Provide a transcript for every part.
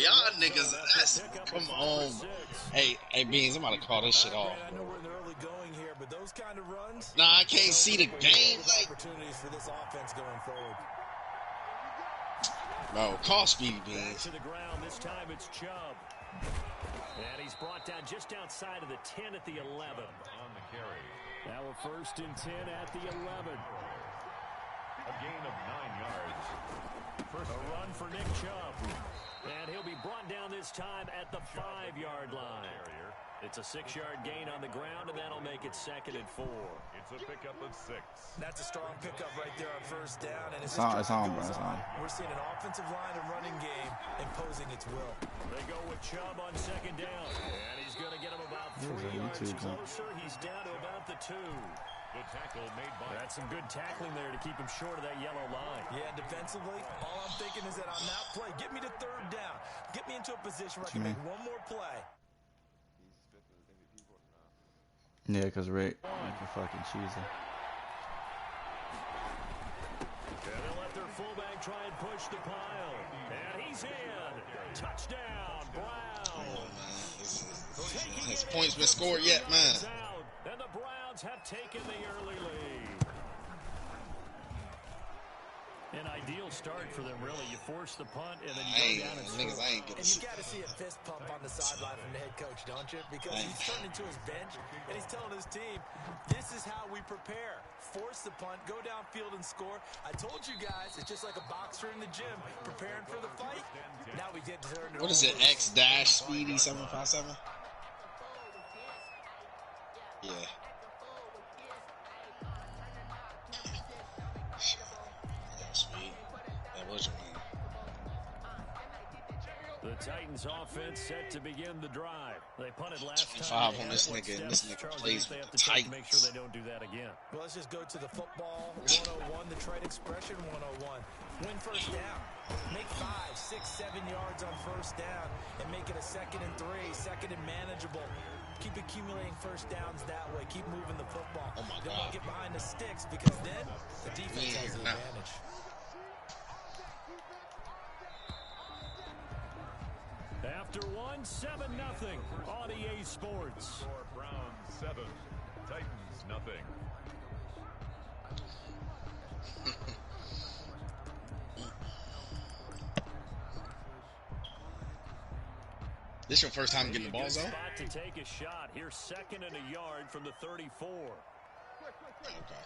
y'all niggas, that's, come on. Hey, Beans, I'm about to call this shit off. I know we're in the early going here, but those kind of runs. Nah, I can't see the game. Like, opportunities for this offense going forward. No, call Speedy Beans. To the ground. This time it's Chubb. And he's brought down just outside of the 10 at the 11. On the carry. Now a 1st and 10 at the 11. A gain of 9 yards. First a run for Nick Chubb. And he'll be brought down this time at the 5-yard line. It's a 6-yard gain on the ground, and that'll make it 2nd and 4. It's a pickup of 6. That's a strong pickup right there on 1st down. And it's on, bro. It's on. We're seeing an offensive line and running game imposing its will. They go with Chubb on 2nd down. And he's going to get him about 3 yards closer. He's down to about the 2. Good tackle made by. That's some good tackling there to keep him short of that yellow line. Yeah, defensively, all I'm thinking is that on that play, get me to 3rd down. Get me into a position where I can make one more play. Yeah, because Rick, like a fucking cheesy. And they'll let their fullback try and push the pile. And he's in. Touchdown, Browns. His points been scored yet, man. And the Browns have taken the early lead. An ideal start for them, really. You force the punt, and then you go down and score. And you got to see a fist pump on the sideline from the head coach, don't you? Because he's turned into his bench, and he's telling his team, this is how we prepare. Force the punt, go downfield and score. I told you guys, it's just like a boxer in the gym, preparing for the fight. Now we get turned. What is it, x-Speedy757? Yeah. The Titans offense set to begin the drive. They punted last 25 on this nigga, and this nigga plays with the Titans. Make sure they don't do that again. Well, let's just go to the football 101, the trade expression 101. Win 1st down. Make 5, 6, 7 yards on 1st down and make it a 2nd and 3, 2nd and manageable. Keep accumulating 1st downs that way. Keep moving the football. Oh my Don't God. get behind the sticks because then the defense has the advantage. After 1, 7-0 on EA Sports. Browns 7, Titans nothing. This your first time getting the ball, zone? Spot to take a shot. Here's 2nd and a yard from the 34. Okay.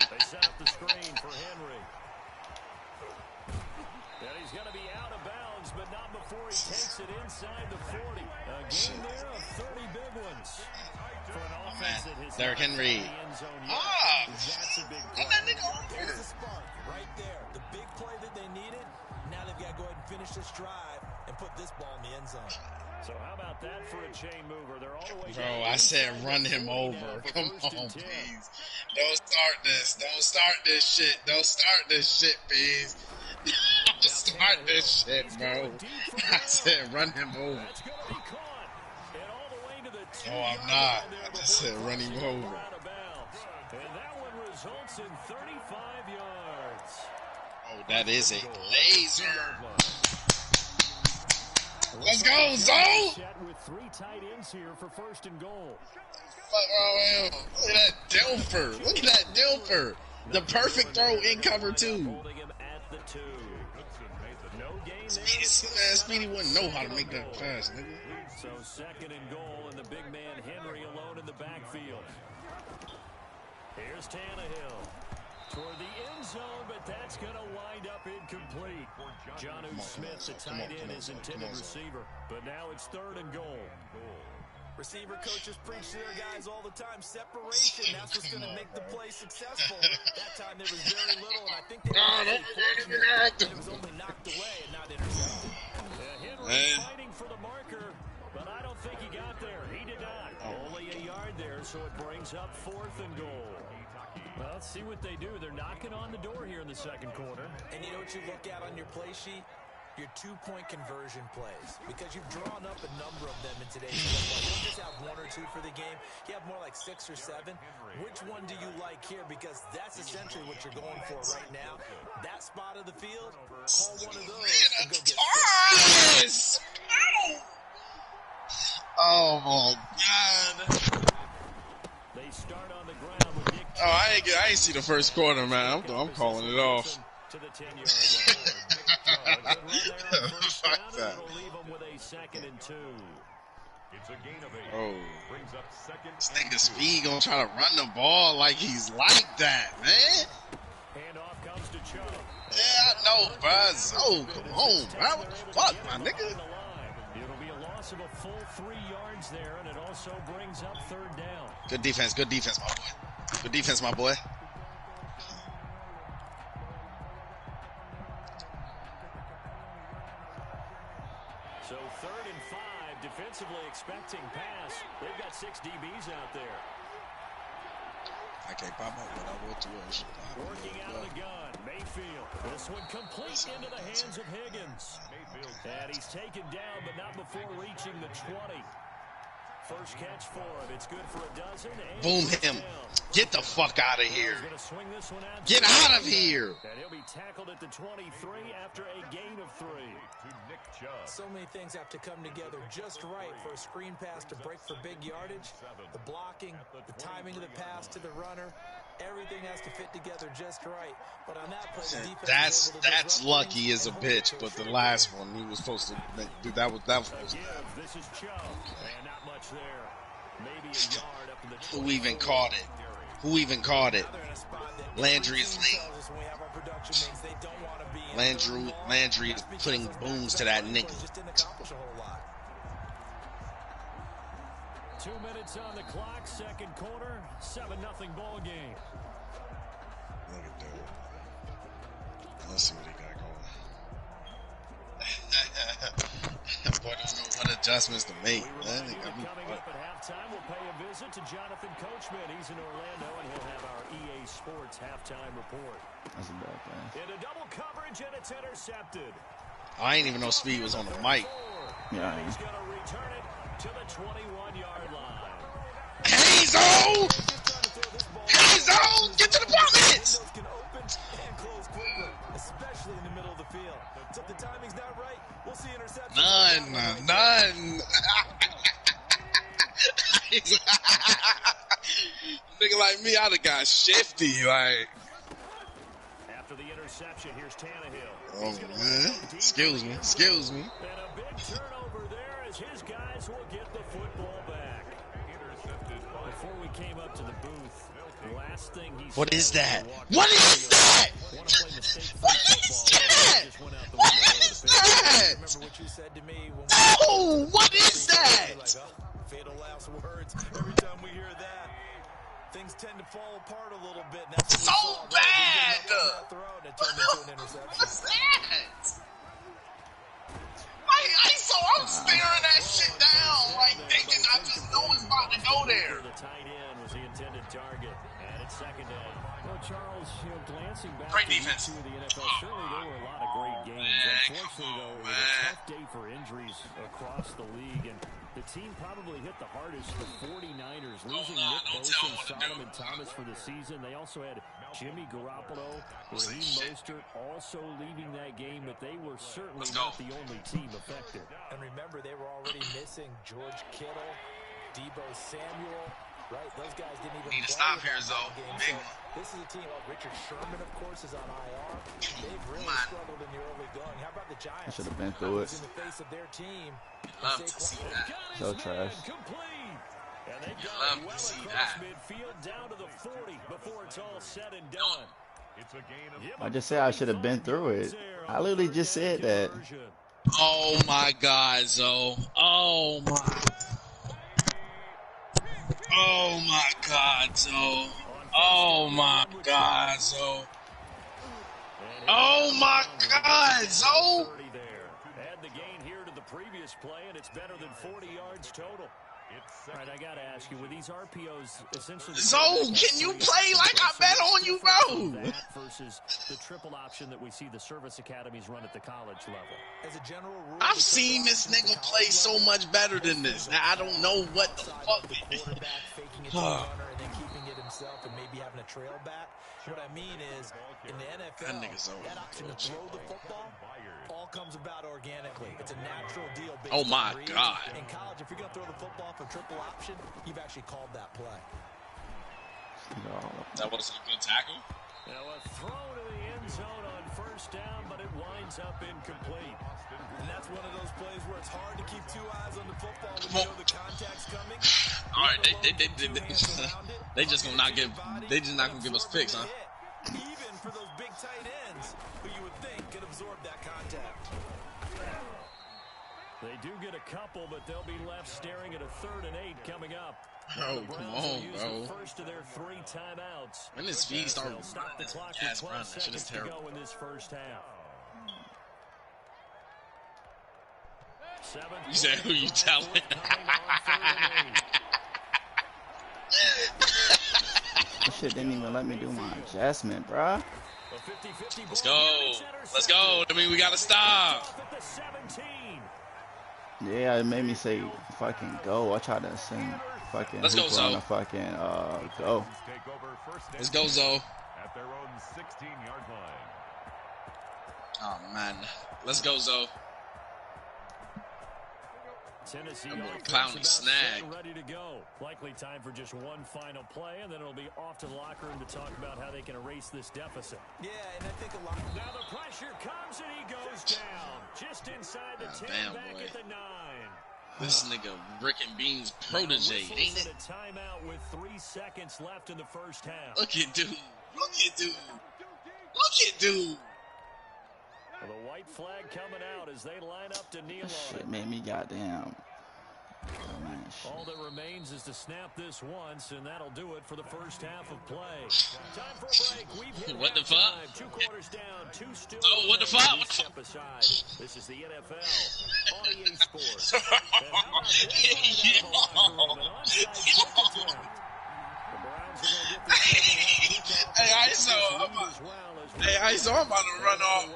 They set up the screen for Henry. And he's going to be out of bounds, but not before he takes it inside the 40. A game there of 30 big ones. For an offense that has Derrick Henry. That's a big play. That nigga over. There's the spark right there. The big play that they needed. Now they've got to go ahead and finish this drive and put this ball in the end zone. So how about that for a chain mover? They're all the way. Bro, I said run him over. Come on, please. Don't start this. Don't start this shit. Don't start this shit, please. Don't start this shit, bro. I said run him over. Oh, I'm not. I just said run him over. And that one results in 35 yards. Oh, that is a laser. Let's go, Zone! With 3 tight ends here for 1st and goal. Look at that Dilfer. Look at that Dilfer. The perfect throw in cover 2. Holding him at the 2. No gain there. Speedy wouldn't know how to make that pass, nigga. So 2nd and goal, and the big man Henry alone in the backfield. Here's Tannehill toward the end zone, but that's going to wind up incomplete. Jonnu Smith, the tight end, is intended receiver, but now it's 3rd and goal. Receiver coaches preach to their guys all the time. Separation, that's what's going to make the play successful. That time there was very little, and I think they were it was only knocked away and not intercepted. Henry fighting for the marker, but I don't think he got there. He did not. Only a yard there, so it brings up 4th and goal. Well, let's see what they do. They're knocking on the door here in the 2nd quarter. And you know what you look at on your play sheet? your two-point conversion plays, because you've drawn up a number of them in today's football. You don't just have one or two for the game. You have more like 6 or 7. Which one do you like here? Because that's essentially what you're going for right now. That spot of the field, call one of those and go get 6. Oh, my God. They start on the ground with Nick. Oh, I ain't see the first quarter, man. I'm calling it off. To the 10-yard line. Fuck that. It'll leave them with a 2nd and 2. It's a gain of 8. Oh. Brings up 2nd This and nigga 2. Speed gonna try to run the ball like he's like that, man. Handoff comes to Chubb. Yeah, I know, bro. So, come on, bro. What the fuck, my nigga? It'll be a loss of a full 3 yards there, and it also brings up 3rd down. Good defense, my boy. Good defense, my boy. So 3rd and 5, defensively expecting pass. They've got 6 DBs out there. I can't pop up what I want to watch. Working out of the gun, Mayfield. This one complete into the hands of Higgins. And he's taken down, but not before reaching the 20. First catch for him. It's good for a dozen. Boom him. Get the fuck out of here. Swing this one out. Get out of here. And he'll be tackled at the 23 after a gain of 3. So many things have to come together just right for a screen pass to break for big yardage. The blocking, the timing of the pass to the runner, everything has to fit together just right. But on that play, the defense That's lucky as a bitch. But the last one, he was supposed to do that. Was This is Chubb, and not much there. Maybe a yard up in the 20. Who even caught it? Who even caught it? Landry is late. Landry is putting booms to that nigga. 2 minutes on the clock, 2nd quarter, 7-0 ball game. Look at that. Let's see what he got going. Boy, don't know what adjustments to make. Man, Coming up at halftime, we'll pay a visit to Jonathan Coachman. He's in Orlando, and he'll have our EA Sports halftime report. That's a bad thing. In a double coverage, and it's intercepted. I ain't even know Speed was on the mic. Yeah, I He's going to return it to the 21-yard line. Hazel! Hazel! Get to the pockets! Can open and close quickly, especially in the middle of the field. So if the timing's not right, we'll see interception. None. Nigga like me, I'd have got shifty, like. After the interception, here's Tannehill. Oh, man. Excuse me. And a big turnover there as his guys will get the football back. Before we came up to the booth, the last thing he What said is that? was, What is that? What is that? What is that? Remember what you said to me when Oh, what is that? like, fatal last words. Every time we hear that, things tend to fall apart a little bit. And that's what we So saw, right? bad. Didn't get enough on that throw, and it turned into an interception. What's that? I'm staring that shit down, like thinking I just know it's about to go there. The tight end was the intended target, and it's 2nd down. Well, Charles, glancing back Great to defense. the NFL, certainly there were a lot of great games. Unfortunately, though, it was a tough day for injuries across the league, and the team probably hit the hardest, the 49ers, losing Nick Bosa and Solomon Thomas for the season. They also had Jimmy Garoppolo, Raheem Mostert also leaving that game, but they were certainly not the only team affected. And remember, they were already missing George Kittle, Deebo Samuel, right? Those guys didn't even Need to play stop in here, that Zoe. game. Big So this is a team of Richard Sherman, of course, is on IR. They've really Man. struggled in the early going. How about the Giants? I should have been through it. In the face of their team. Love to see that. So trash. Complete. And they You got love it to well see across that. midfield down to the 40 before it's all said and done. It's a gain of I just said I should have been through it. I literally just said that. Oh my God, Zoe. Oh my God, Zoe. Oh my God, Zoe. Oh my God, Zoe. Add the gain here to the previous play, and it's better than 40 yards total. All right, I got to ask you, with these RPOs essentially... Zoe, can you play like I bet on you, bro? That versus versus the triple option that we see the service academies run at the college level. As a general rule, I've seen this nigga play so much better than this. Now I don't know what the fuck. the quarterback faking it to the runner and then keeping it himself and maybe having a trail back. What I mean is, in the NFL, that option to throw the football all comes about organically. It's a natural deal. Oh my God. In college, if you're going to throw the football for triple option, you've actually called that play. That was a good tackle. Now a throw to the end zone on first down, but it winds up incomplete. And that's one of those plays where it's hard to keep two eyes on the football when you know the contact's coming. All right, they just gonna not give. They just not gonna give us picks, huh? Even for those big tight ends, who you would think could absorb that contact. They do get a couple, but they'll be left staring at a 3rd and 8 coming up. Oh, come on, bro. First of their 3 timeouts. When does speed start running? Stop the clock Gas with run. 12 That shit is seconds to terrible. go in this first half. You said who you telling? This shit didn't even let me do my adjustment, bruh. Let's go. Let's go. I mean, we gotta stop. Yeah, it made me say fucking go. I tried to sing fucking Let's go, Hooper Zo. on the fucking go. Let's go, Zo. At their own 16-yard line. Oh, man. Let's go, Zo. Tennessee Clown snag. ready to go. Likely time for just one final play, and then it'll be off to the locker room to talk about how they can erase this deficit. Yeah, and I think a lot. Now the pressure comes, and he goes down. Just inside the 10, damn, back boy. at the 9. This nigga Rick and Beans protege, ain't it? A timeout with 3 seconds left in the first half. Look at dude. Look at dude. Look at dude. The white flag coming out as they line up to kneel on Shit it. made me goddamn. Oh, man, shit. All that remains is to snap this once, and that'll do it for the first half of play. Time for a break. We've hit What the halftime. fuck? 2 quarters down, 2 still. Oh, what the fuck? We step aside. This is the NFL on EA Sports. And how about this one out of the locker room? An onside kick attempt. The Browns are going to get the second half kickoff. Hey, ISO, I'm about to run off.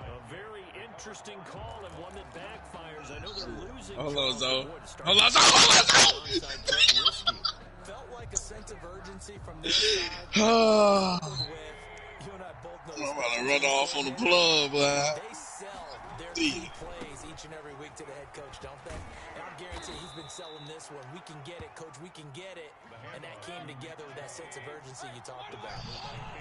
A very interesting call and one that backfires. I know they're losing. Hold on, Zo. Hold Hold on, Zo. Hold on, Zo. Felt like a sense of urgency from their side. I'm You and I both know about to run off on the plug, boy. they sell their key plays each and every week to the head coach, don't they? And I'm guaranteeing he's been selling this one. We can get it, coach. We can get it. And that came together with that sense of urgency you talked about.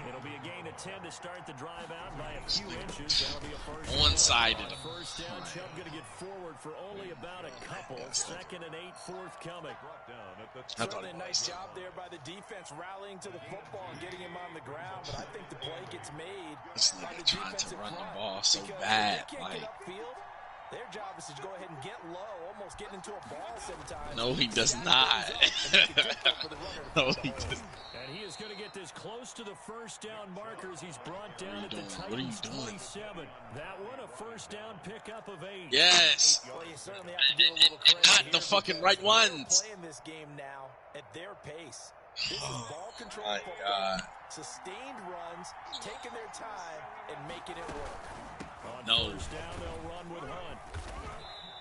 It'll be a gain of 10 to start the drive out by a few inches. That'll be a first One-sided. First down, Chubb going to get forward for only about a couple. 2nd and 8 forthcoming. I thought Certainly a nice job there by the defense rallying to the football and getting him on the ground. But I think the play gets made this by nigga the trying to defensive run the front. ball so Because bad. if they can't Like, get upfield, their job is to go ahead and get low, almost getting into a ball sometimes. no, he does not. No, he does. And he is going to get this close to the first down markers. He's brought down at the What are you Titans doing? 27. That one a first down pickup of 8. Yes. Well, you certainly have to give a little And credit not here the fucking because right ones. they're playing this game now at their pace. This is ball control my football, God. sustained runs, taking their time and making it work. On No. first down, they'll run with Hunt.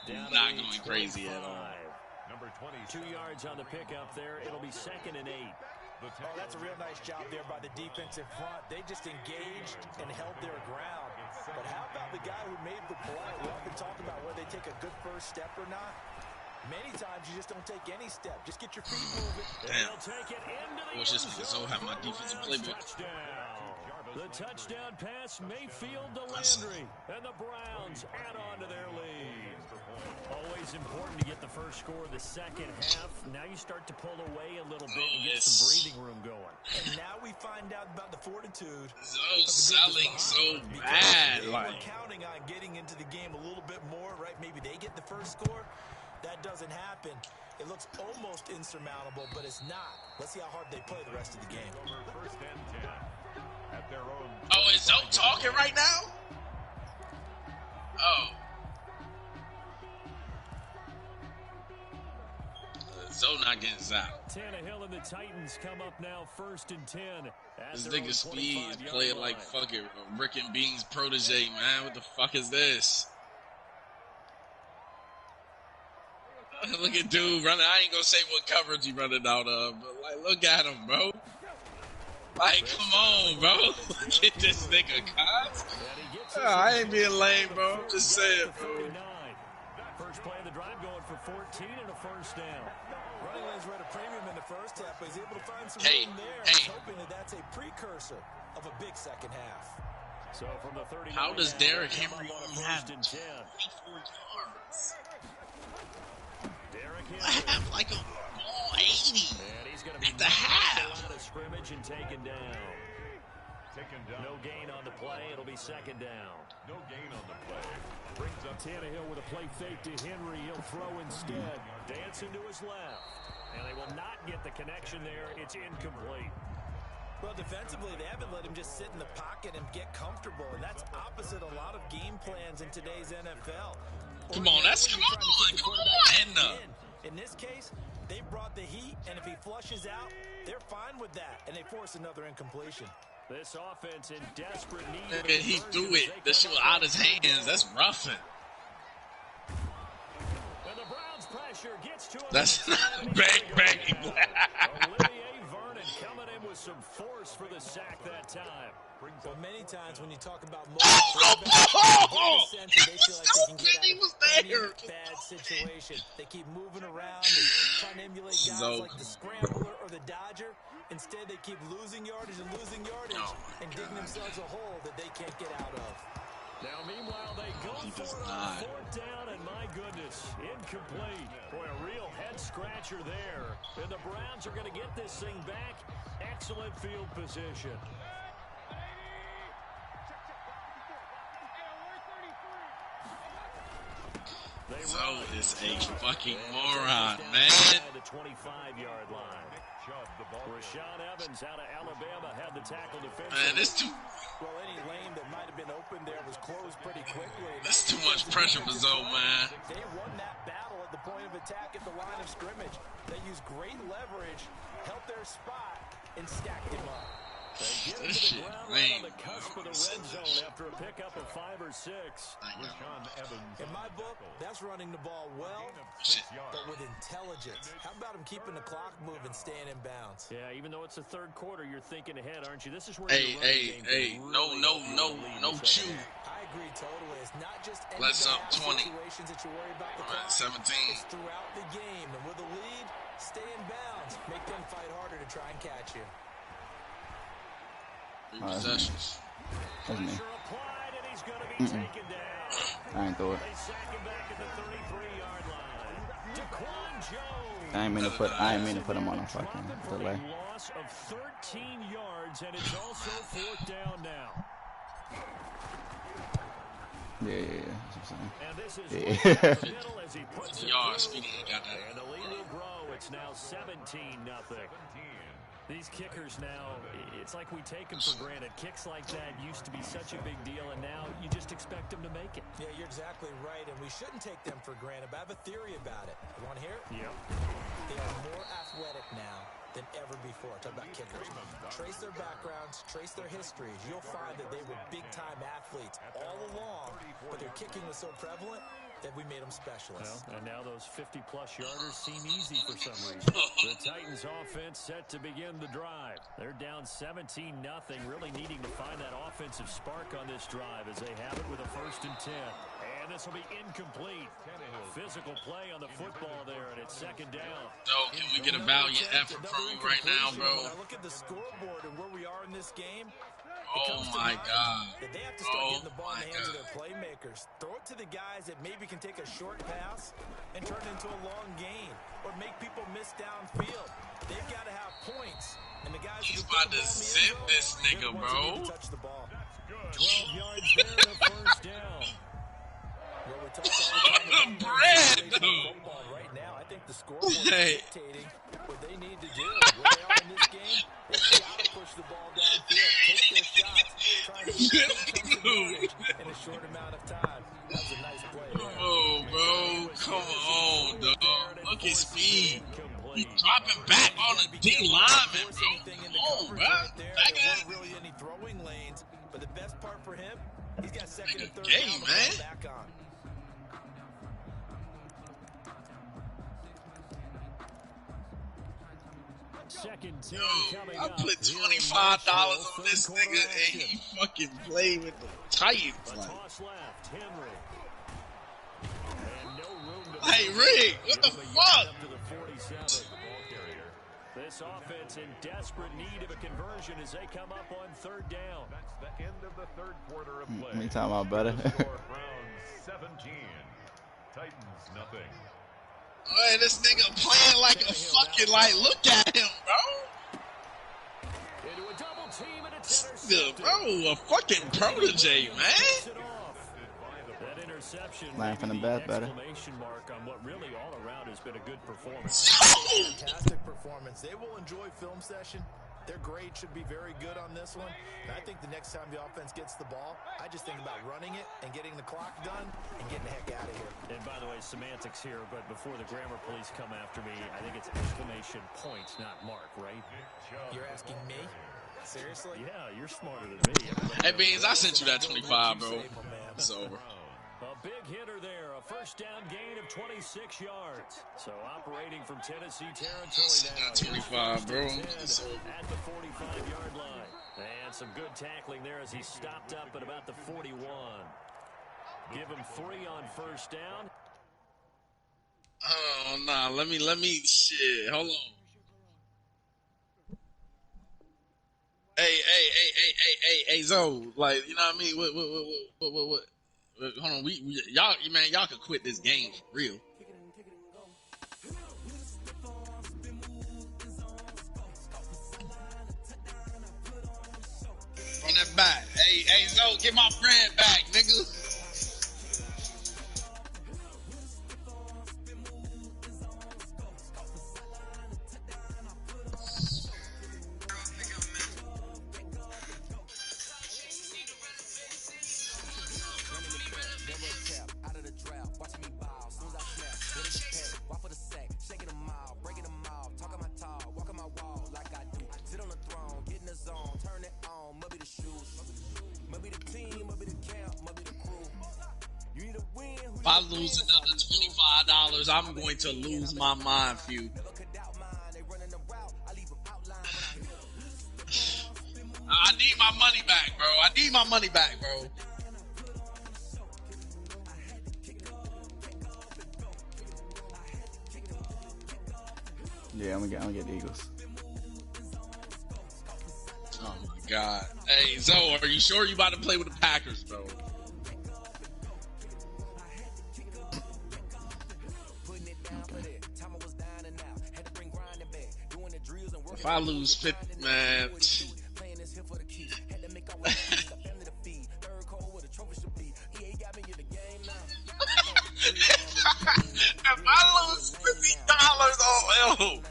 Down Not to the going crazy at all. 25. Number 20. 2 yards on the pickup there. It'll be 2nd and 8. Oh, that's a real nice job there by the defensive front. They just engaged and held their ground. But how about the guy who made the play? We often talk about whether they take a good first step or not. Many times you just don't take any step. Just get your feet moving. Damn. They'll take it into the I wish this end nigga zone Zo had my for defensive Browns playbook. touchdown. The touchdown pass, Mayfield to Landry. And the Browns add on to their lead. Always important to get the first score of the second half. Now you start to pull away a little bit and get some breathing room going. And now we find out about the fortitude. Zo selling so bad. They were Like, counting on getting into the game a little bit more, right? Maybe they get the first score. That doesn't happen. It looks almost insurmountable, but it's not. Let's see how hard they play the rest of the game. First and 10. At their own. oh, is Zo talking right now? Oh. Zo not not getting zapped. Tannehill and the Titans come up now 1st and 10. This nigga Speed is playing like fucking Rick and Bean's protege, man. What the fuck is this? Look at dude running. I ain't gonna say what coverage he running out of, but like, look at him, bro. Like, come on, bro. Look at this nigga, cuz. I ain't being lame, bro. I'm just saying, bro. First play of the drive going for 14 and a first down. Running lanes were at a premium in the first half, but he's able to find some Hey, room there. hey. He's hoping that that's a precursor of a big second half. So from the 30, How does Derrick Henry on a only have 1st and 10. 24 yards? Derrick I Henry. have like a ball 80 And he's going to be at the half. out of scrimmage and taken down. No gain on the play. It'll be 2nd down. No gain on the play. Brings up Tannehill with a play fake to Henry. He'll throw instead. Dancing to his left. And they will not get the connection there. It's incomplete. Well, defensively, they haven't let him just sit in the pocket and get comfortable, and that's opposite a lot of game plans in today's NFL. Come on, that's come on. In this case, they brought the heat, and if he flushes out, they're fine with that, and they force another incompletion. This offense in desperate need. And he threw it. This shit was out of his hands. That's roughing. When the Browns pressure gets to him. That's bang, bang. Olivier Vernon coming in with some force for the sack that time. Well, many times when you talk about Oh! they feel like they can get out He of was any there. bad situation. They keep moving around and trying to emulate guys So like the Scrambler or the Dodger. Instead, they keep losing yardage and losing yardage and digging themselves a hole that they can't get out of. Now, meanwhile, they go for it on 4th down, and my goodness, incomplete. Boy, a real head-scratcher there. And the Browns are going to get this thing back. Excellent field position. So is a fucking moron, man. The 25-yard line. Rashawn Evans out of Alabama had the tackle defense. Man, this too. Well, any lane that might have been open there was closed pretty quickly. That's too much pressure for Zoe, man. They won that battle at the point of attack at the line of scrimmage. They used great leverage, held their spot, and stacked him up. They get him This to the shit ground right lame, on the cusp of the red zone after a pickup of 5 or 6. Rashawn Evans. In my book, that's running the ball well, Shit. but with intelligence. How about him keeping the clock moving, staying in bounds? Yeah, even though it's the 3rd quarter, you're thinking ahead, aren't you? This is where Hey, your running game can no really help you lead this chew. other. I agree totally. It's not just any Let's up bad 20. situations that you worry about the We're clock. at 17. It's throughout the game. And with a lead, stay in bounds. Make them fight harder to try and catch you. 3 possessions. That's me. Pressure applied, and he's going to be taken down. I ain't throw it. They sack him back at the 33-yard line. Daquan Jones. I ain't mean to put him on a fucking delay. A loss of 13 yards, and it's also 4th down now. Yeah. That's what I'm And this is Yeah. right down the middle as he puts it yards. through. Speedy ain't got that. And the lead will grow. It's now 17-0. These kickers now, it's like we take them for granted. Kicks like that used to be such a big deal, and now you just expect them to make it. Yeah, you're exactly right, and we shouldn't take them for granted, but I have a theory about it. You want to hear it? Yeah. They are more athletic now than ever before. Talk about kickers. Trace their backgrounds, trace their histories. You'll find that they were big-time athletes all along, but their kicking was so prevalent that we made them specialists. Well, and now those 50-plus yarders seem easy for some reason. The Titans offense set to begin the drive. They're down 17-0, really needing to find that offensive spark on this drive as they have it with a 1st and 10. And this will be incomplete. Physical play on the football there, and it's 2nd down. So, can we get a valiant effort from you right now, bro? When I look at the scoreboard and where we are in this game, Oh my God. that they have to start Oh getting the ball in my the hands of God. their playmakers. Throw it to the guys that maybe can take a short pass and turn it into a long gain or make people miss downfield. They've got to have points. And the guys He's who put about the to ball in the end zip zone, this they're nigga, the ones who need bro. to touch the ball. 12 yards there and a 1st down. Well, we talk all the time The about bread, playing dude. football right now. I think the scoreboard is Hey. dictating what they need to do. Where they are in this game, they've got to push the ball downfield, take their shots, try to get chunks of yardage in a short amount of time. That was a nice play there. Oh, bro. Come on, dog. Look at Speed. Incomplete. He's dropping back on the D lineman, bro. Come on, bro. Back at really any throwing lanes, but the best part for him, he's got second and third game, down man. back on. Second Yo, coming I up put here in $25 Nashville, on this third quarter nigga, and action. he fucking played with the Titans. A Like, toss left, Henry. And no room to hey, Rick, what the give him a yard fuck? up to the 47. The ball carrier. This offense in desperate need of a conversion as they come up on third down. That's the end of the third quarter of play. Me talking about better. The score, Browns 17, Titans nothing. Hey, this nigga playing like a fucking, like, look at him, bro. Into a double team and it's Still, intercepted. bro, a fucking protege, man. That interception Laughing maybe in the bed better. exclamation mark on what really all around has been a good performance. Fantastic performance. They will enjoy film session. Their grade should be very good on this one. And I think the next time the offense gets the ball, I just think about running it and getting the clock done and getting the heck out of here. And by the way, semantics here, but before the grammar police come after me, I think it's exclamation points, not mark, right? You're asking me? Seriously? Yeah, you're smarter than me. Hey, Beans, I sent you that 25, bro. It's over. A big hitter there, a first down gain of 26 yards. So operating from Tennessee territory now. 25, bro. At the 45-yard line. And some good tackling there as he stopped up at about the 41. Give him 3 on first down. Oh, nah, let me, shit, hold on. Hey, Zoe, like, you know what I mean? What? Hold on, y'all can quit this game for real. Run that back. Hey, Zoe, get my friend back, nigga. If I lose another $25, I'm going to lose my mind, few. I need my money back, bro. I need my money back, bro. Yeah, I'm gonna get the Eagles. Oh my God. Hey, Zoe, are you sure you about to play with the Packers, bro? If I lose 50, man. If I lose $50 on L.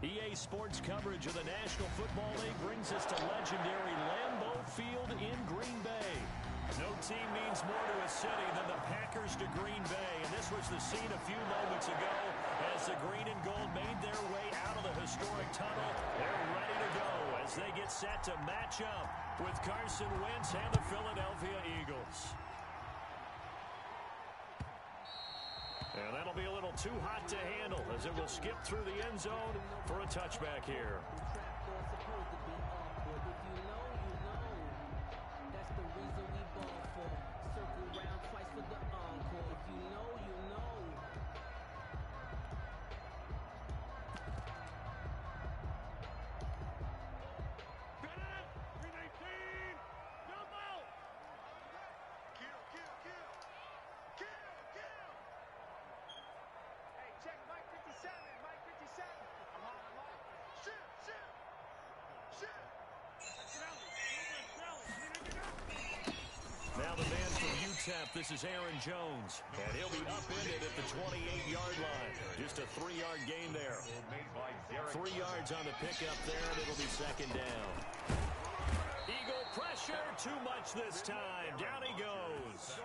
EA Sports coverage of the National Football League brings us to legendary Lambeau Field in Green Bay. No team means more to a city than the Packers to Green Bay, and this was the scene a few moments ago as the green and gold made their way out of the historic tunnel. They're ready to go as they get set to match up with Carson Wentz and the Philadelphia Eagles. And that'll be a little too hot to handle as it will skip through the end zone for a touchback here. Now the man from UTEP, this is Aaron Jones, and he'll be upended at the 28-yard line. Just a 3-yard gain there. 3 yards on the pickup there, and it'll be second down. pressure, too much this time. Down he goes.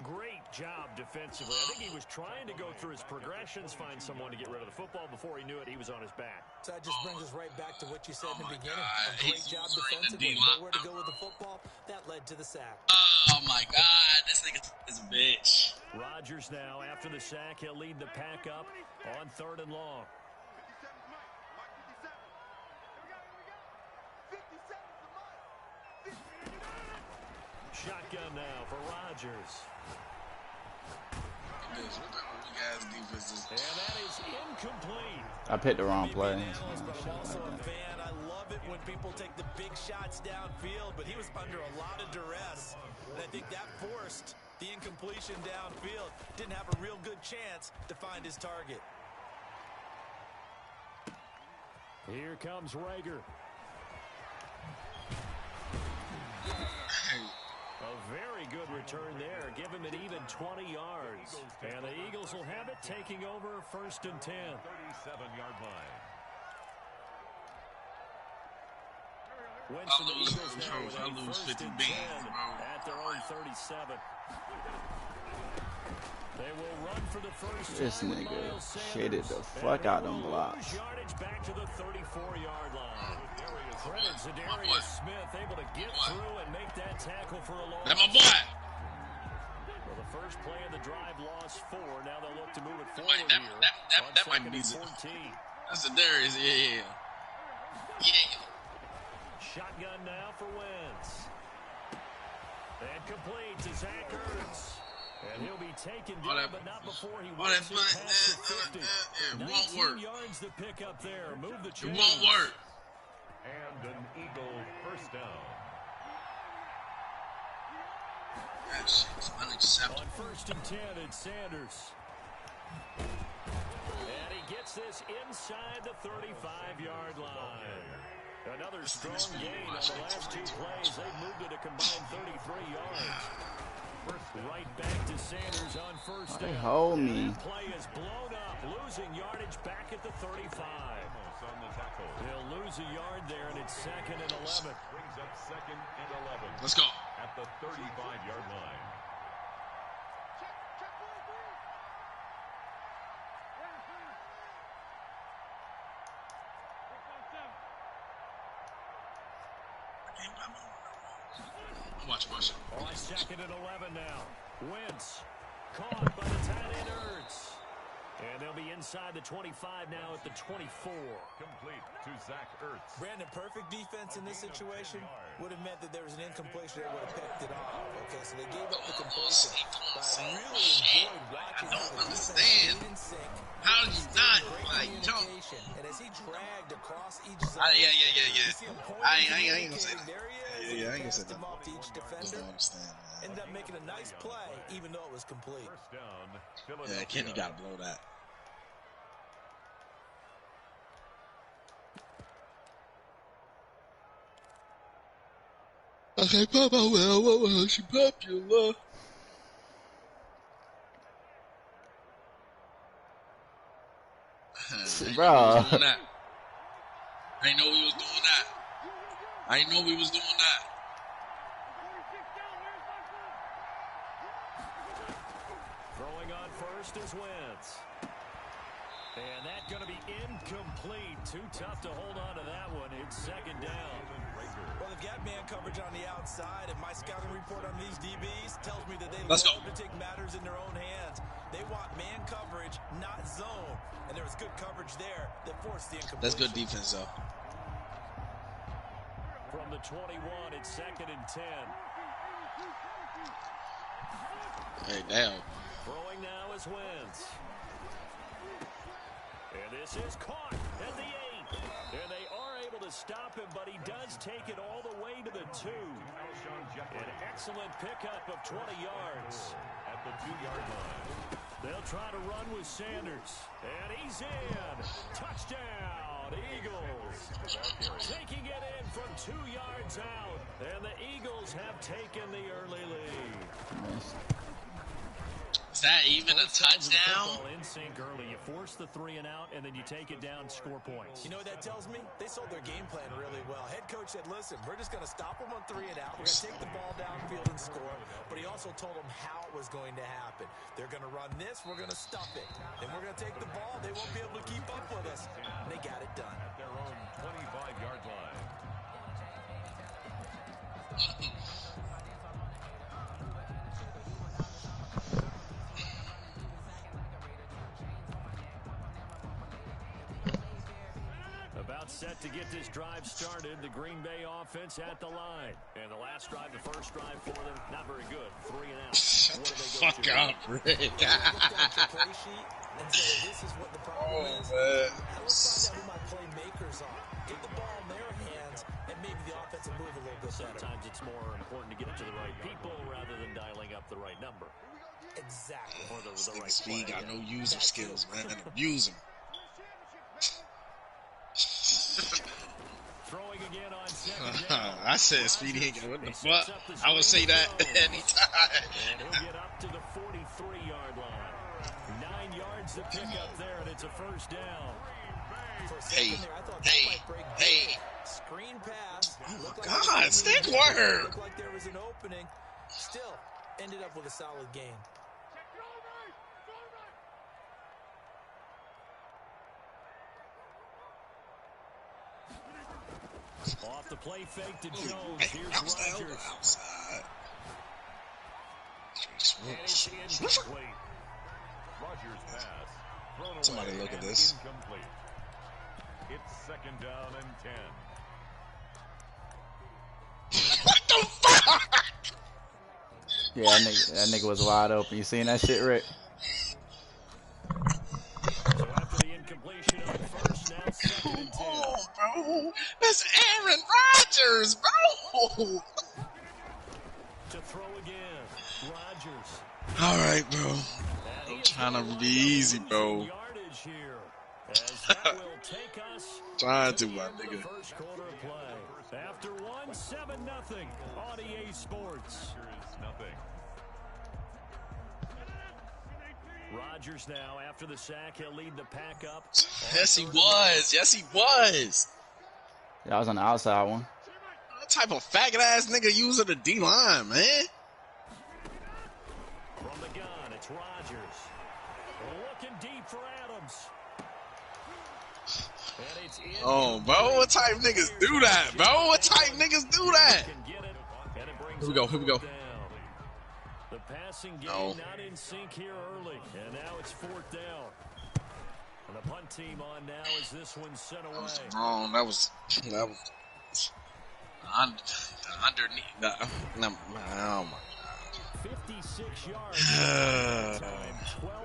Great job defensively. I think he was trying to go through his progressions, find someone to get rid of the football. Before he knew it, he was on his back. So that just brings us right back to what you said in the beginning. God. A great job defensively. Nowhere to go with the football. That led to the sack. Oh, my God. This nigga is a bitch. Rodgers now, after the sack, he'll lead the pack up on 3rd and long. Shotgun now for Rodgers. And that is incomplete. I picked the wrong play. But I'm also a fan. I love it when people take the big shots downfield, but he was under a lot of duress. And I think that forced the incompletion downfield. Didn't have a real good chance to find his target. Here comes Rager. A very good return there. Give him an even 20 yards. And the Eagles will have it, taking over 1st and 10. 37-yard line. Wentz and the Eagles now with a 1st and 10 at their own 37. They will run for the first This time with nigga Miles shitted Sanders. the fuck out them blocks. Yardage back to the 34-yard line. Credit Zadarius Smith able to get through and make that tackle for a loss. That's my boy. Well, the first play of the drive lost 4. Now they'll look to move it forward That might be 14. That's Zadarius. Yeah. Shotgun now for Wentz. And complete to Zach Ertz. And he'll be taken down, but not before he works it past the 50. It 19 won't work. yards to pick up there. Move the It chains. won't work. And an Eagle first down. That shit's unacceptable. On 1st and 10, it's Sanders. And he gets this inside the 35-yard line. Another strong gain on the last 2 plays. They've moved it a combined 33 yards. Right back to Sanders on 1st down. Hold me. That play is blown up, losing yardage back at the 35. On the tackle. They'll lose a yard there, and it's 2nd and 11. Brings up 2nd and 11. Let's go. At the 35-yard line. Watch. On 2nd and 11 now. Wentz caught by the tight end Ertz. And they'll be inside the 25 now at the 24. Complete to Zach Ertz. Brandon, perfect defense in this situation would have meant that there was an incompletion that would have picked it off. Okay, so they gave up the completion. But I really enjoyed watching I don't how the understand. defense stayed in sync. How do you not Great like jump? communication. And as he dragged across each zone, Yeah. you see him pointing, I ain't gonna say communicating, that. there he is, Yeah, and he I ain't gonna say passed him that. off to each Just defender. don't understand, man. Ended up making a nice play, even though it was complete. First down, Yeah, Philadelphia. Kenny gotta blow that. Okay, Papa, well, she popular. Bro. I ain't know we was doing that. I ain't know we was doing that. Throwing on first is Wentz. And that's going to be incomplete. Too tough to hold on to that one. It's 2nd down. Well, they've got man coverage on the outside, and my scouting report on these DBs tells me that they Let's love go. to take matters in their own hands. They want man coverage, not zone. And there was good coverage there that forced the incompletion. That's good defense, though. From the 21, it's 2nd and 10. Hey, damn. Throwing now is Wentz. And this is caught at the 8. And they are able to stop him, but he does take it all the way to the 2. An excellent pickup of 20 yards. At the 2-yard line. They'll try to run with Sanders. And he's in. Touchdown, Eagles. Taking it in from 2 yards out. And the Eagles have taken the early lead. Is that even a touchdown? In sync early. You force the 3 and out, and then you take it down, score points. You know what that tells me? They sold their game plan really well. Head coach said, listen, we're just going to stop them on 3 and out. We're going to take the ball downfield and score. But he also told them how it was going to happen. They're going to run this. We're going to stuff it. And we're going to take the ball. They won't be able to keep up with us. And they got it done. At their own 25-yard line. About set to get this drive started. The Green Bay offense at the line. And the last drive, the first drive for them, not very good. 3 and out. Shut the fuck up, Rick. Oh, man. Let's find out who my playmakers are. Get the ball in their hands, and maybe the offense will move a little bit better. Sometimes it's more important to get it to the right people rather than dialing up the right number. Exactly. Or the right Speed play. got no user skills, man. Abuse him. Throwing again on second down. I said Speedy ain't got what the fuck. I would say that anytime. And he'll get up to the 43-yard line. 9 yards to pick up there, and it's a first down. Hey, hey. Screen pass. Oh my God, stick word. Looked like there was an opening. Still ended up with a solid gain. Off the play fake to Jones. Hey, Here's outside. Rodgers. And it's incomplete. Rodgers' pass. Thrown Somebody away look at and this. Incomplete. It's second down and 10. What the fuck? Yeah, that nigga was wide open. You seen that shit, Rick? So after the incompletion on first, now second and 10. Oh, bro. That's Aaron Rodgers, bro. To throw again. Rodgers. All right, bro. I'm trying to be easy, bro. Yardage here, as that will take us Trying to, the my end of the nigga. first quarter of play. After 7-0 on EA Sports. Nothing. Rodgers now, after the sack, he'll lead the pack up. Yes, he was. Yes, he was. Yeah, I was on the outside one. What type of faggot ass nigga using the D line, man? From the gun, it's Rodgers. Looking deep for Adams. And it's in. Oh, bro, what type niggas do that, bro? What type niggas do that? Can get it, and it brings Here we go, here we go. down. The passing game No. not in sync here early, and now it's 4th down. And the punt team on now as this one's sent away. That was wrong. That was underneath. Oh my 56 yards.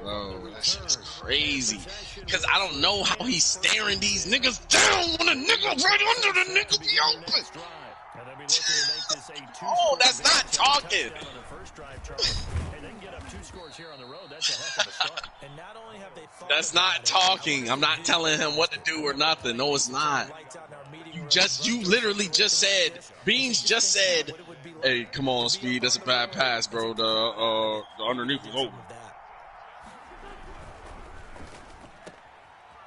bro, that shit's crazy. Cause I don't know how he's staring these niggas down when a nigga right under the nigga be open. Oh, that's not talking. Hey, they can get up 2 scores here on the road. That's a heck of a start. And not only have they thought That's not talking. I'm not telling him what to do or nothing. No, it's not. You literally just said, Beans just said, hey, come on, Speed, that's a bad pass, bro. The underneath was open.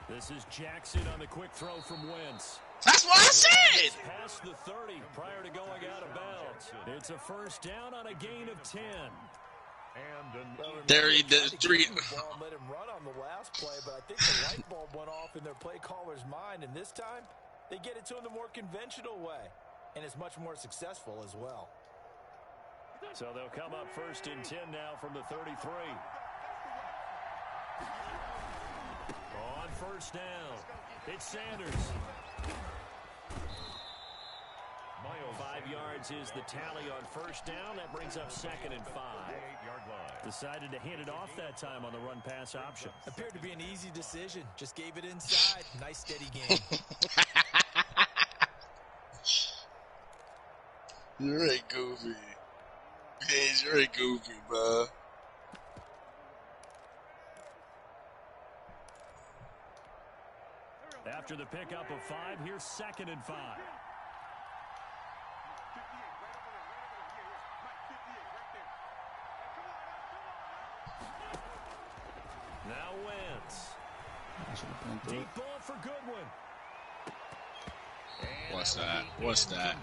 This is Jackson on the quick throw from Wentz. That's what I said. Past the 30 prior to going out of bounds. It's a first down on a gain of 10. And There he did. Three. Let him run on the last play, but I think the light bulb went off in their play caller's mind, and this time they get it to him the more conventional way, and it's much more successful as well. So they'll come up 1st and 10 now from the 33. On 1st down, it's Sanders. 5 yards is the tally on 1st down. That brings up 2nd and 5. Decided to hand it off that time on the run-pass option. Appeared to be an easy decision. Just gave it inside. Nice steady game. You're a goofy. Hey, you're a goofy, bro. After the pickup of 5, here's 2nd and 5. Now Wentz. I should have been through it. Deep ball for Goodwin. What's that? What's that?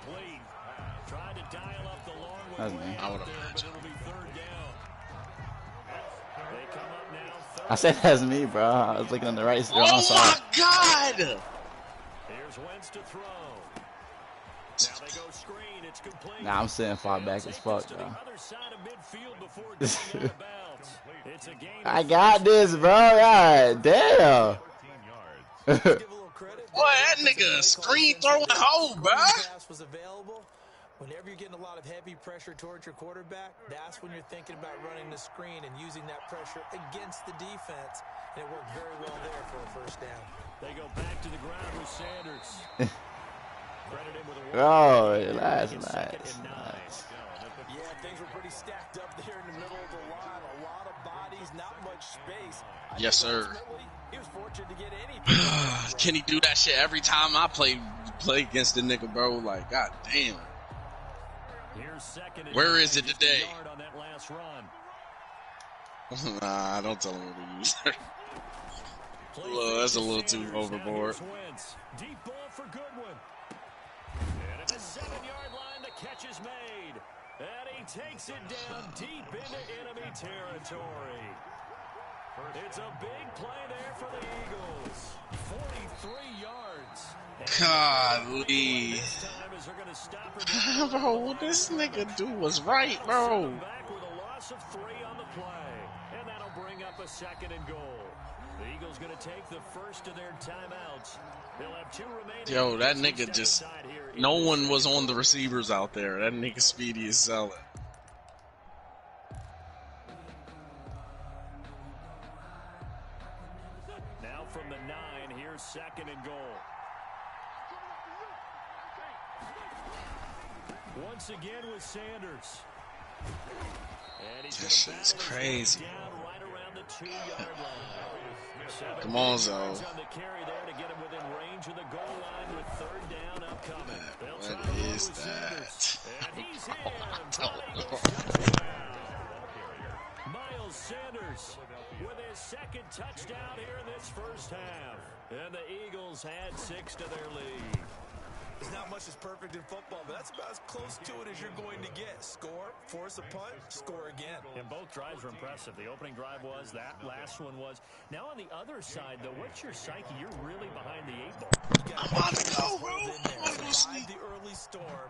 Tried to dial up the long That's way me. I would out there, but imagine. it'll be third down. They come up now. I said that's me, bro. I was looking on the wrong Oh side. my God! Here's Wentz to throw. Now they go screen. It's complete. Nah, I'm sitting far back as fuck, bro. I got this, bro. God damn. Boy, that nigga a screen throwing hole, bro. Was available. Whenever you're getting a lot of heavy pressure towards your quarterback, that's when you're thinking about running the screen and using that pressure against the defense. And it worked very well there for a first down. They go back to the ground with Sanders. Oh, nice. Yeah, things were pretty stacked up there in the middle of the line. A lot of bodies, not much space. Yes, sir. He was fortunate to get anything. Can he do that shit every time I play against the nigga, bro? Like, god damn. Where is it today? Nah, don't tell him what to use. That's a little too overboard. Deep ball for Goodwin. And at the 7-yard line, the catch is made. And he takes it down deep into enemy territory. It's a big play there for the Eagles. 43 yards. Golly. Bro, what this nigga do was right, bro. Back with a loss of 3 on the play. And that'll bring up a 2nd and goal. The Eagles going to take the first of their timeouts. They'll have 2 remaining. Yo, that nigga just, no one was on the receivers out there. That nigga Speedy is selling. Now from the 9, here's 2nd and goal. Once again with Sanders. And he's That shit is crazy. down right around the 2-yard line. Come on, Zo. On the carry there to get him within range of the goal line with 3rd down upcoming. What is that? And he's in. Miles Sanders with his 2nd touchdown here in this first half. And the Eagles add 6 to their lead. There's not much that's perfect in football, but that's about as close to it as you're going to get. Score, force a punt, score again. And both drives were impressive. The opening drive was, that last one was. Now on the other side, though, what's your psyche? You're really behind the 8 ball. I'm about to go, bro. I'm about to go sleep. The early storm,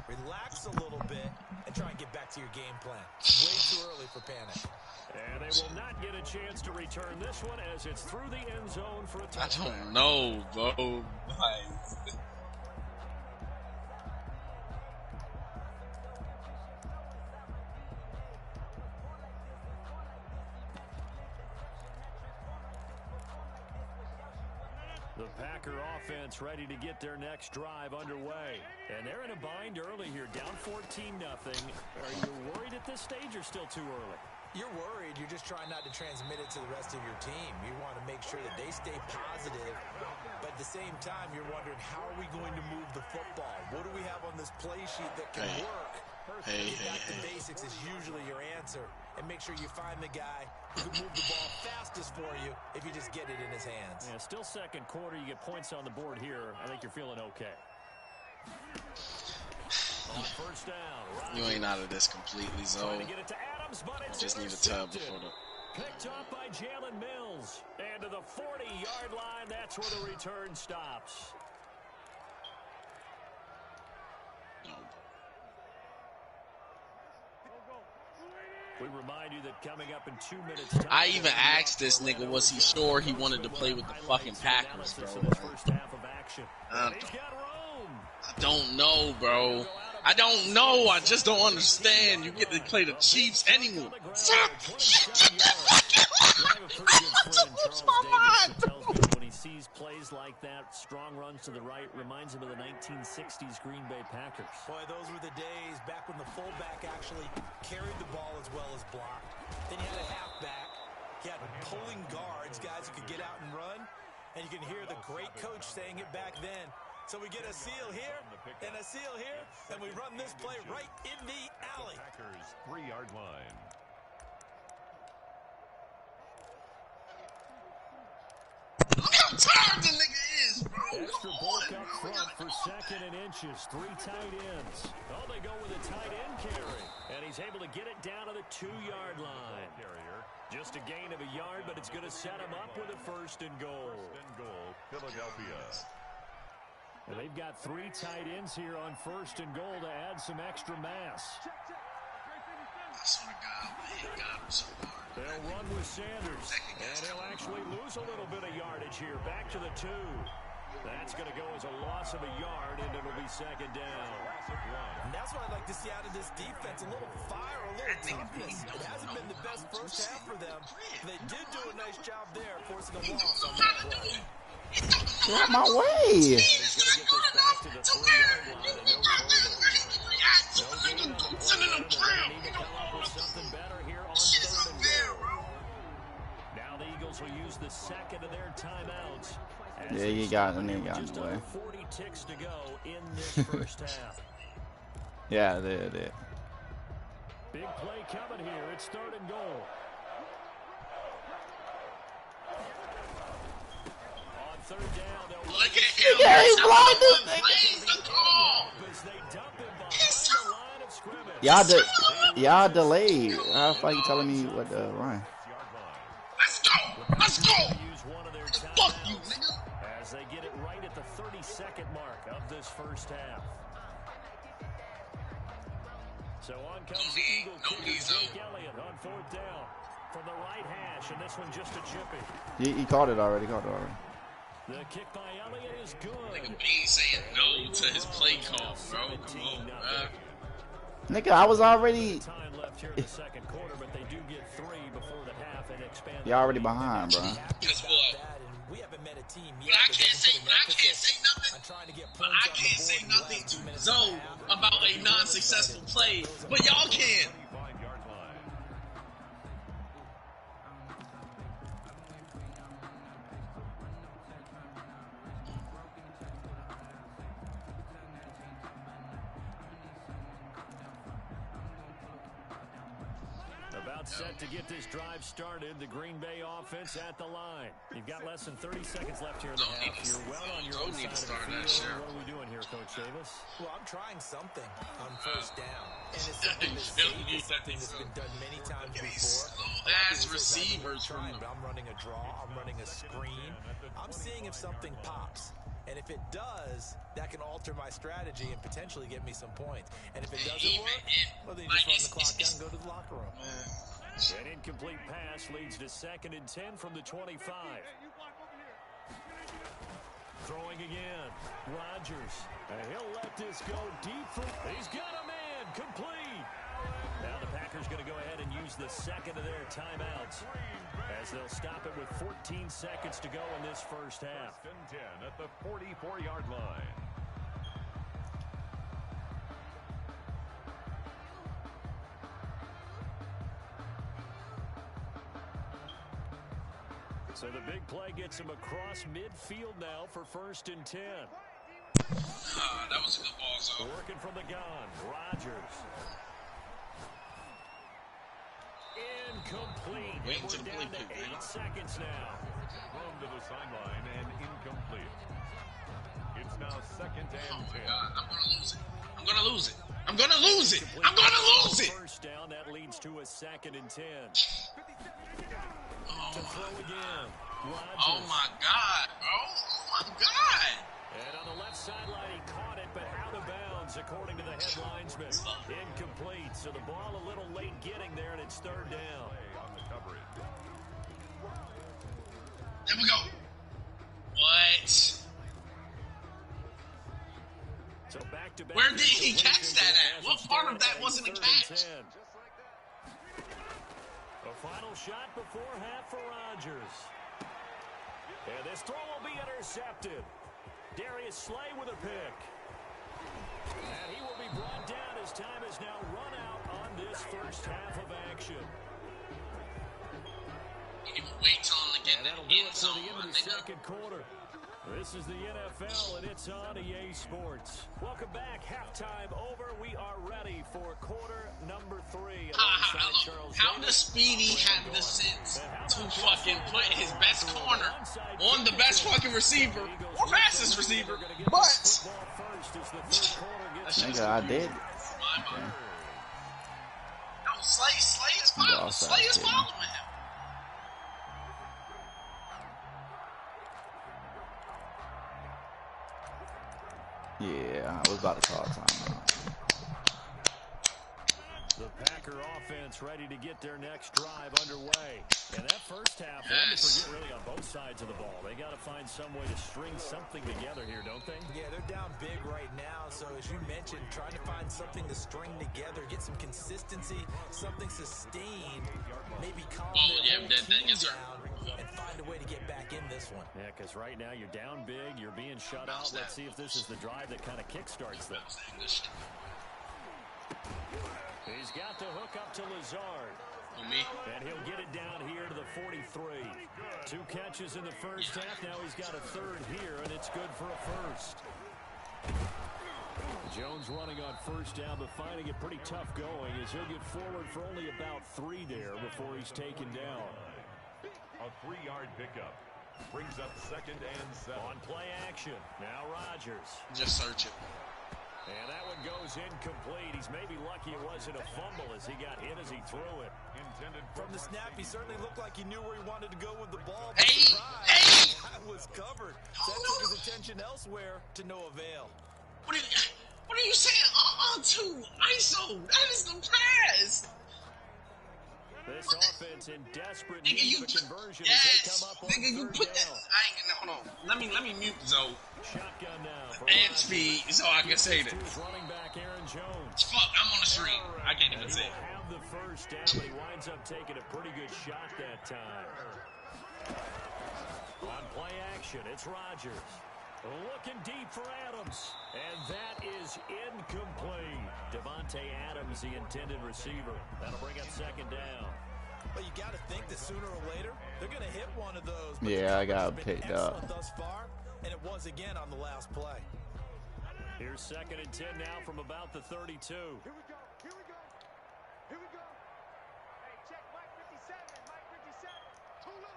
relax a little bit, and try and get back to your game plan. Way too early for panic. And they will not get a chance to return this one as it's through the end zone for a I touchdown. don't know, bro. Like, The Packer offense ready to get their next drive underway. And they're in a bind early here, down 14-0. Are you worried at this stage or still too early? You're worried. You're just trying not to transmit it to the rest of your team. You want to make sure that they stay positive. But at the same time, you're wondering, how are we going to move the football? What do we have on this play sheet that can work? Get back to basics is usually your answer. And make sure you find the guy who can move the ball fastest for you if you just get it in his hands. Yeah, still 2nd quarter. You get points on the board here. I think you're feeling okay. On 1st down. you ain't out of this completely, Zo. Trying to get it to Adams, but it's Just need a tub intercepted. before the... Picked up by Jalen Mills. And to the 40-yard line, that's where the return stops. We remind you that coming up in 2 minutes time, I even asked this nigga, was he sure he wanted to play with the fucking Packers, bro? I don't know, bro. I don't know. I just don't understand. You get to play the Chiefs anymore. Fuck. What's my mind, bro? When he sees plays like that, strong runs to the right, reminds him of the 1960s Green Bay Packers. Boy, those were the days back when the fullback actually carried the ball as well as blocked. Then you had a halfback. You had pulling guards, guys who could get out and run. And you can hear the great coach saying it back then. So we get a seal here and a seal here, and we run this play right in the alley. Packers 3-yard line. for second and inches. 3 tight ends. Oh, they go with a tight end carry. And he's able to get it down to the 2-yard line. Just a gain of a yard, but it's going to set him up with a 1st and goal. Philadelphia. And they've got 3 tight ends here on 1st and goal to add some extra mass. I swear to God, man, God, I'm so hard. They'll run with Sanders, and he'll actually lose a little bit of yardage here. Back to the 2. That's going to go as a loss of a yard, and it'll be 2nd down. And that's what I'd like to see out of this defense. A little fire, a little toughness. It hasn't been the best first half for them. They did do a nice job there, forcing a loss on that play. Get out my way! He's going to get this back to the 3-yard line and no further. No gain on the play, and they need to come up with something better here on 3rd and goal. Now the Eagles will use the 2nd of their timeouts. Yeah, you got him. You got Just him. under 40 ticks to go in this first half. Yeah, they did. Big play coming here. It's 3rd and goal. On 3rd down, they'll Look at him. Yeah, he blocked this Plays the call. as they dump him behind the line of scrimmage. Y'all delayed. How the fuck you telling me what to run? Let's go. Let's go. Use one of their Fuck you, timeouts nigga. as they get it right at the 32nd mark of this first half. So on comes the Eagle kicker, Jake Elliott on 4th down from the right hash, and this one just a chippy. He caught it already. The kick by Elliott is good. Nigga B saying no to his play call, bro. Come on, bro. Nigga, I was already. Time left here in the 2nd quarter, but they do get 3 before the half and expand. Y'all already behind, bro. Guess what? We haven't met a team But yet I that can't doesn't say put an emphasis nothing. on trying to get But points I on the can't say board in the nothing last 2 to minutes of the Zoe half. about a non-successful play, but y'all can. 25-yard line. About set to get this drive started. The Green Bay offense at the line. You've got less than 30 seconds left here in the half. You're well on your own side of the field. What are we doing here, Coach Davis? Well, I'm trying something on 1st down. And it's something that's safe. It's something that's been done many times before. Ass receivers from Trying, but I'm running a draw. I'm running a screen. I'm seeing if something pops. And if it does, that can alter my strategy and potentially get me some points. And if it doesn't work, well, then you just run the clock down and go to the locker room. An incomplete pass leads to 2nd and 10 from the 25. Throwing again. Rodgers. And he'll let this go deep. He's got a man. Complete. Now the Packers going to go ahead and use the 2nd of their timeouts as they'll stop it with 14 seconds to go in this first half. 1st and 10 at the 44-yard line. So the big play gets him across midfield now for 1st and 10. That was a good ball zone. Working from the gun. Rodgers. Incomplete. Waiting to the We're down to blink, 8 seconds now. Thrown to the sideline and incomplete. It's now 2nd and 10. God, I'm gonna lose it. I'm gonna lose it. I'm gonna lose it. I'm gonna lose it. First down, that leads to a 2nd and 10. Oh To throw again. Rodgers. Oh my God, bro. Oh my God. And on the left sideline, he caught it, but out of bounds, according to the head linesman. Incomplete. So the ball a little late getting there, and it's 3rd down. On the coverage. There we go. What? So back-to-back. Where did he catch that at? What part of that wasn't a 3rd catch? and 10. A final shot before half for Rodgers. And this throw will be intercepted. Darius Slay with a pick. And he will be brought down as time is now run out on this first half of action. You wait till him to get And that that'll do end it for zone, the end my of the nigga. 2nd quarter. This is the NFL, and it's on EA Sports. Welcome back. Halftime over. We are ready for quarter number 3. How does Speedy have the sense to fucking put his best corner on the best fucking receiver or fastest receiver, but Nigga, I did. Okay. No, Slay is following. Slay is following him. Yeah, I was about to call timeout. The Packer offense ready to get their next drive underway. And that first half, they had to forget really on both sides of the ball. They got to find some way to string something together here, don't they? Yeah, they're down big right now. So as you mentioned, trying to find something to string together, get some consistency, something sustained, maybe calm their whole team down and find a way to get back in this one. Yeah, because right now you're down big, you're being shut out. Let's see if this is the drive that kind of kickstarts them. He's got the hook up to Lazard. And he'll get it down here to the 43. 2 catches in the first half. Now he's got a third here, and it's good for a first. Jones running on first down, but finding it pretty tough going as he'll get forward for only about 3 there before he's taken down. A 3-yard pickup. Brings up 2nd and 7. On play action. Now Rodgers. Just search it. And that one goes incomplete. He's maybe lucky it wasn't a fumble as he got hit as he threw it. From the snap, he certainly looked like he knew where he wanted to go with the ball. Hey! That was covered. That took his attention elsewhere to no avail. What are you saying? To ISO. That is the pass. This offense in desperate need of a conversion as they come up on third down. Hold on. Let me mute Zoe. Shotgun now. And speed so I can say that. Running back Aaron Jones. Fuck, I'm on the stream. I can't even say it. Have the first down, but he winds up taking a pretty good shot that time. On play action, it's Rodgers. Looking deep for Adams. And that is incomplete. Devontae Adams, the intended receiver. That'll bring up 2nd down. But you got to think that sooner or later, they're going to hit one of those. Yeah, I got picked up. Thus far, and it was again on the last play. Here's 2nd and 10 now from about the 32. Here we go. Hey, check Mike 57. Too little,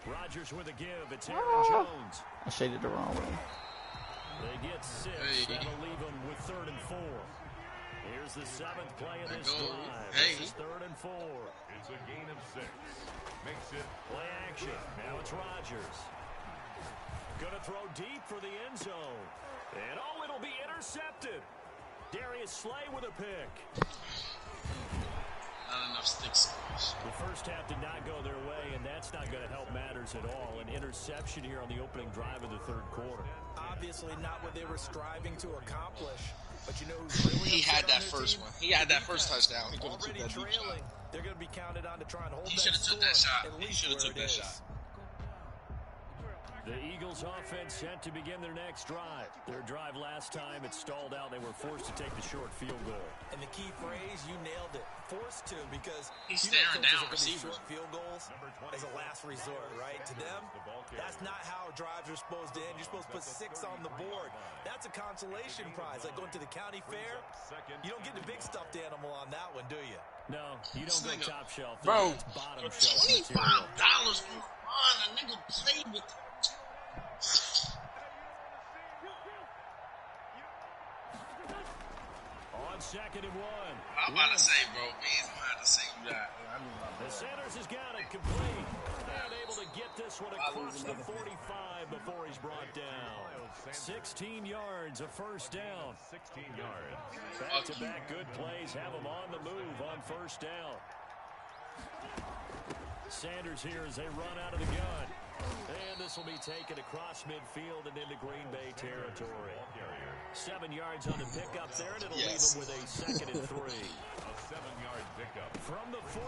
Rodgers with a give. It's Aaron Jones. I shaded the wrong way. They get 6. That'll leave them with 3rd and 4. Here's the 7th play of this drive. This is 3rd and 4. It's a gain of 6. Makes it play action. Now it's Rodgers. Gonna throw deep for the end zone. And it'll be intercepted. Darius Slay with a pick. Not enough sticks. The first half did not go their way, and that's not going to help matters at all. An interception here on the opening drive of the 3rd quarter. Obviously not what they were striving to accomplish. But you know who's really he had that first one. He had that first touchdown. He already trailing. They're going to be counted on to try and hold that score. He should have took that shot. He should have took that shot. The Eagles offense set to begin their next drive. Their drive last time, it stalled out. They were forced to take the short field goal. And the key phrase, you nailed it. Forced to, because he's staring down receivers. Short field goals as a last resort, right? To them, that's not how drives are supposed to end. You're supposed to put 6 on the board. That's a consolation prize, like going to the county fair. You don't get the big stuffed animal on that one, do you? No, you don't go top shelf. Bro, bottom shelf $25 on a nigga played with. On 2nd and 1. I'm about to say, bro, I'm about to say you that. The Sanders has got it complete. And able to get this one across the 45 before he's brought down. 16 yards, a first down. 16 yards. Back-to-back good plays have him on the move on first down. Sanders here as they run out of the gun. And this will be taken across midfield and into Green Bay territory. 7 yards on the pickup there, and it'll leave them with a 2nd and 3. A 7-yard pickup. From the 45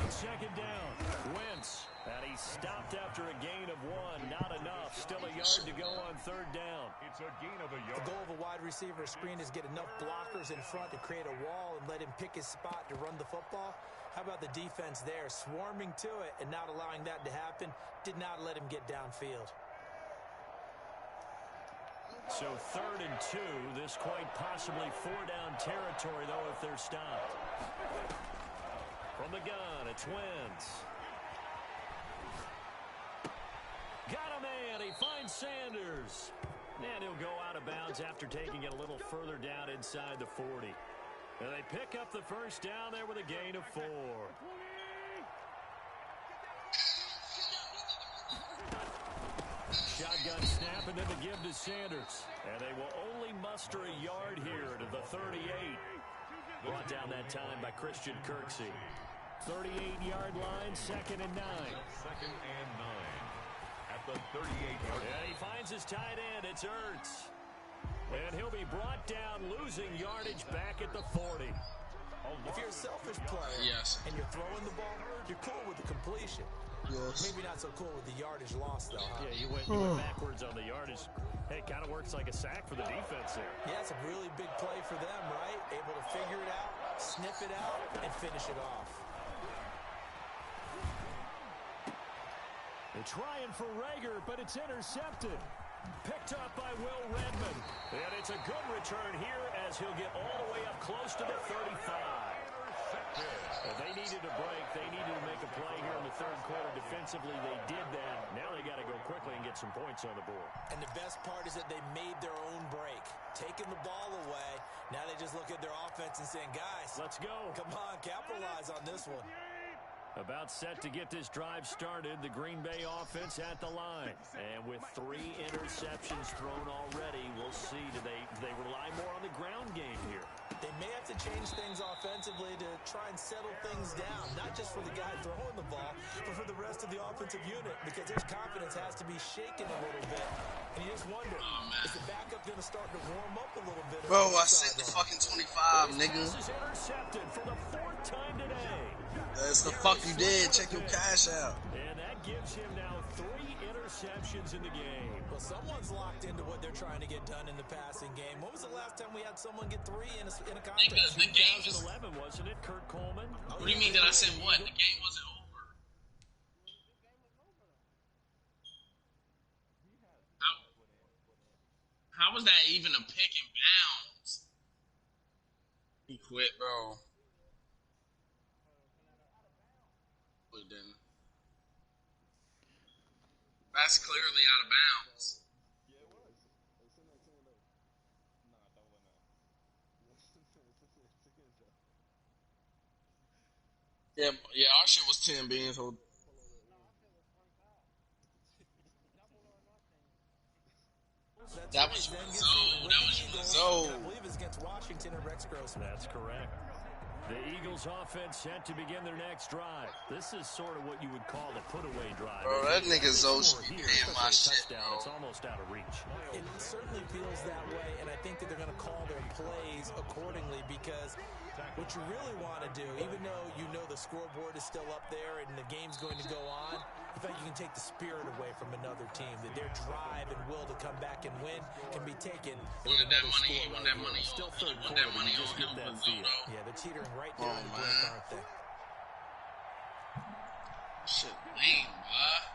on 2nd down. Wentz, and he stopped after a gain of 1. Not enough. Still a yard to go on 3rd down. It's a gain of a yard. The goal of a wide receiver screen is get enough blockers in front to create a wall and let him pick his spot to run the football. How about the defense there, swarming to it and not allowing that to happen? Did not let him get downfield. So 3rd and 2. This quite possibly 4-down territory, though, if they're stopped. From the gun, it's Wentz. Got a man. He finds Sanders. And he'll go out of bounds after taking it a little further down inside the 40. And they pick up the first down there with a gain of 4. Shotgun snap and then the give to Sanders. And they will only muster a yard here to the 38. Brought down that time by Christian Kirksey. 38-yard line, 2nd and 9. 2nd and 9. At the 38-yard line. And he finds his tight end. It's Ertz. And he'll be brought down, losing yardage back at the 40. If you're a selfish player Yes. and you're throwing the ball, you're cool with the completion. Yes. Maybe not so cool with the yardage loss, though. Huh? Yeah, you went backwards on the yardage. Hey, kind of works like a sack for the defense there. Yeah, it's a really big play for them, right? Able to figure it out, sniff it out, and finish it off. They're trying for Rager, but it's intercepted. Picked up by Will Redmond. And it's a good return here as he'll get all the way up close to the 35. Well, they needed a break. They needed to make a play here in the third quarter. Defensively, they did that. Now they got to go quickly and get some points on the board. And the best part is that they made their own break. Taking the ball away. Now they just look at their offense and saying, guys, Let's go. come on, capitalize on this one. About set to get this drive started, the Green Bay offense at the line. And with 3 interceptions thrown already, we'll see. Do they rely more on the ground game here? They may have to change things offensively to try and settle things down, not just for the guy throwing the ball, but for the rest of the offensive unit, because their confidence has to be shaken a little bit. And you just wonder, is the backup going to start to warm up a little bit? Bro, I said the fucking 25, nigga. This is intercepted for the 4th time today. That's the fuck you did. Check your cash out. And that gives him now 3 interceptions in the game. Well, someone's locked into what they're trying to get done in the passing game. When was the last time we had someone get 3 in a contest? Nigga, the game is... 2011, wasn't it, Kurt Coleman? What do you mean that I said what? The game wasn't over. How was that even a pick and bounds? He quit, bro. We didn't. That's clearly out of bounds. Yeah, our shit was 10 beans. So that was Rizzo. That was Rizzo. I believe it's against Washington and Rex Grossman. That's correct. The Eagles offense set to begin their next drive. This is sort of what you would call the put-away drive. Bro, that nigga Zoe should be paying my shit, bro. It's almost out of reach. It certainly feels that way, and I think that they're going to call their plays accordingly, because what you really want to do, even though you know the scoreboard is still up there and the game's going to go on, I feel like you can take the spirit away from another team, that their drive and will to come back and win can be taken. He wanted that money. He wanted that money. Still He third wanted that quarter, money you on just him get that with feel. Zodo. Yeah, they're teetering right there on the brink, man. aren't they? Shit, lame, bud.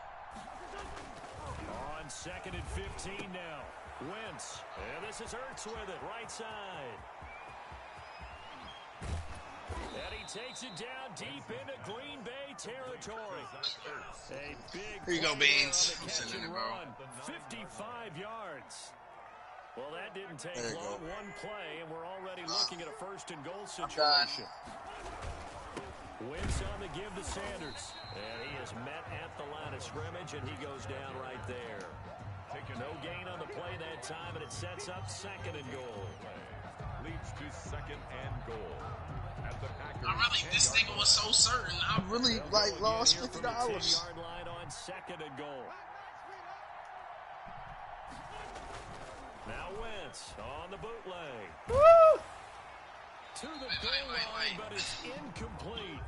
On 2nd and 15 now. Wentz. And this is Ertz with it, right side. And he takes it down deep into Green Bay territory. A big Here you go, play Beans. on the I'm catch sending and it, bro. run. 55 yards. Well, that didn't take There you long. go. One play, and we're already looking at a 1st and goal done. situation. Wentz on the give to Sanders. And he is met at the line of scrimmage, and he goes down right there. No gain on the play that time, and it sets up 2nd and goal. Leads to 2nd and goal. At the Packers. I really, this nigga was so certain. I really like lost $50. From the 10-yard line on 2nd and goal. Now Wentz on the bootleg. Woo! To the goal line, but it's incomplete.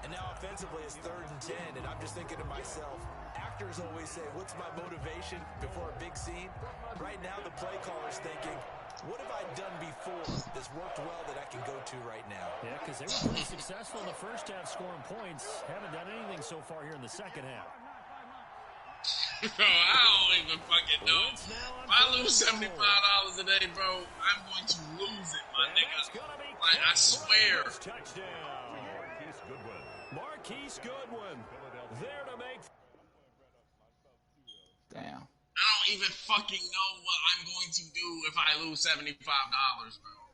And now offensively it's 3rd and 10, and I'm just thinking to myself, actors always say, what's my motivation before a big scene? Right now the play caller's thinking, what have I done before that's worked well that I can go to right now? Yeah, because they were pretty successful in the first half scoring points. Haven't done anything so far here in the second half. Bro, I don't even fucking know. If I lose $75 today, bro, I'm going to lose it, my nigga. Like, I swear. Touchdown. Marquise Goodwin. Marquise Goodwin there to make. Damn. I don't even fucking know what I'm going to do if I lose $75, bro.